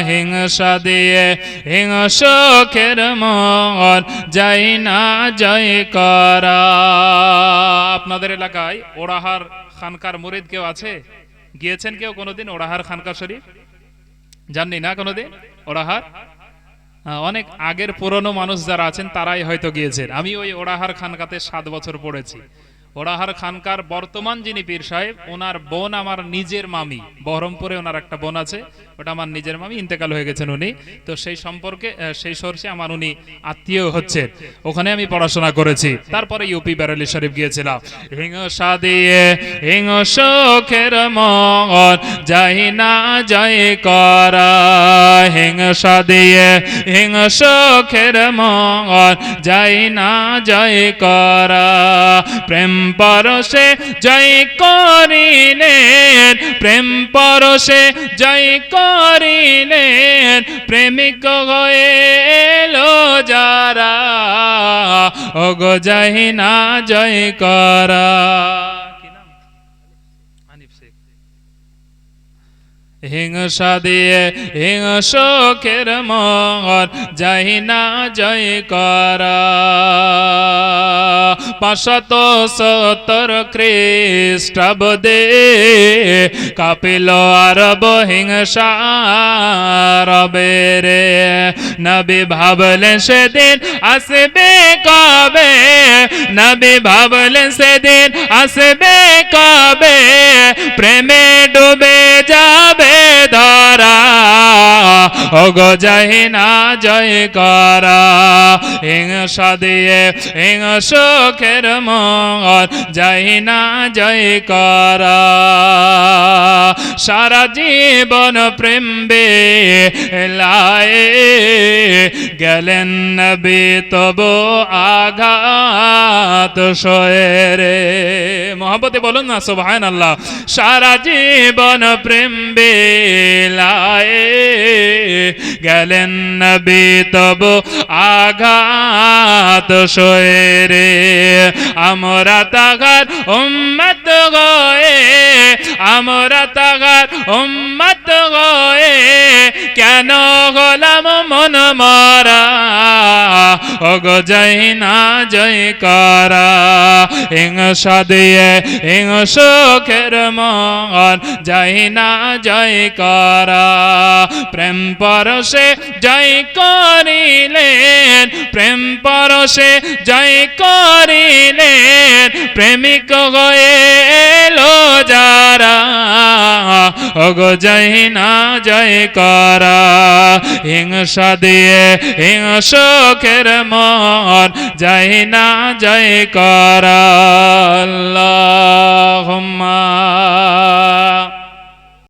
হিংসা দিয়ে হিংসুকের মন যাই না জয় করা। আপনাদের এলাকায় ওড়াহার খানকার মুরিদ কেউ আছে? গিয়েছেন কেউ কোনোদিন ওড়াহার খানকা শরীফ? জাননি না কোনোদিন ওড়াহার? অনেক আগের পুরনো মানুষ যারা আছেন তারাই হয়তো গিয়েছেন। আমি ওই ওড়াহার খানকাতে 7 বছর পড়েছি। ওড়াহার খানকার বর্তমান যিনি পীর সাহেব, ওনার বোন আমার নিজের মামি। বহরমপুরে ওনার একটা বোন আছে, ওটা আমার নিজের মামি, ইন্তেকাল হয়ে গেছেন উনি। তো সেই সম্পর্কে সেই সোর্সে আমার উনি আত্মীয় হচ্ছেন। ওখানে আমি পড়াশোনা করেছি। তারপরে ইউপি বেরেলি শরীফ গিয়েছিলাম। হিংসা দিয়ে হিংসুকের মন যাই না জয় করা। হিংসা দিয়ে হিংসুকের মন যাই না জয় করা। প্রেম পরশে জয় করিলেন, প্রেম পরশে জয় করিলেন, প্রেমিক হয়ে এলো যারা, ওগো যাই না জয় করা। হিংসা দিয়ে হিংসুকের মন যাই না জয় করা। 570 খ্রিস্টাব্দে কাপিল আরব হিংসা রবে রে। নবী ভাবলেন সেদিন আসবে কবে, নবী ভাবলেন সেদিন আসবে কবে, প্রেমে ডুবে যাবে ধরা, ওগো যাই না জয় করা। হিংসা দিয়ে হিংসুকের মন যাই না জয় করা। সারা জীবন প্রেম বেলায় গেলেন নবী তবু আঘাত সয়ে রে। মহব্বতে বলুন না সুবহানাল্লাহ। সারা জীবন প্রেম বেলায় গেলেন নবী তবু আঘাত সয়ে রে। আমরা তাগার উম্মত গয়ে, আমরা তাগার উম্মত গয়ে কেন হলাম মন মারা, ওগো যাই না জয় করা। হিংসা দিয়ে হিংসুকের মন যাই না জয় করা। প্রেম পরশে জয় করিলেন, প্রেম পরশে জয় করিলেন, প্রেমিক হয়ে এলো যারা, ওগো যাই না জয় করা। হিংসা দিয়ে হিংসুকের মন যাই না জয় করা। আল্লাহ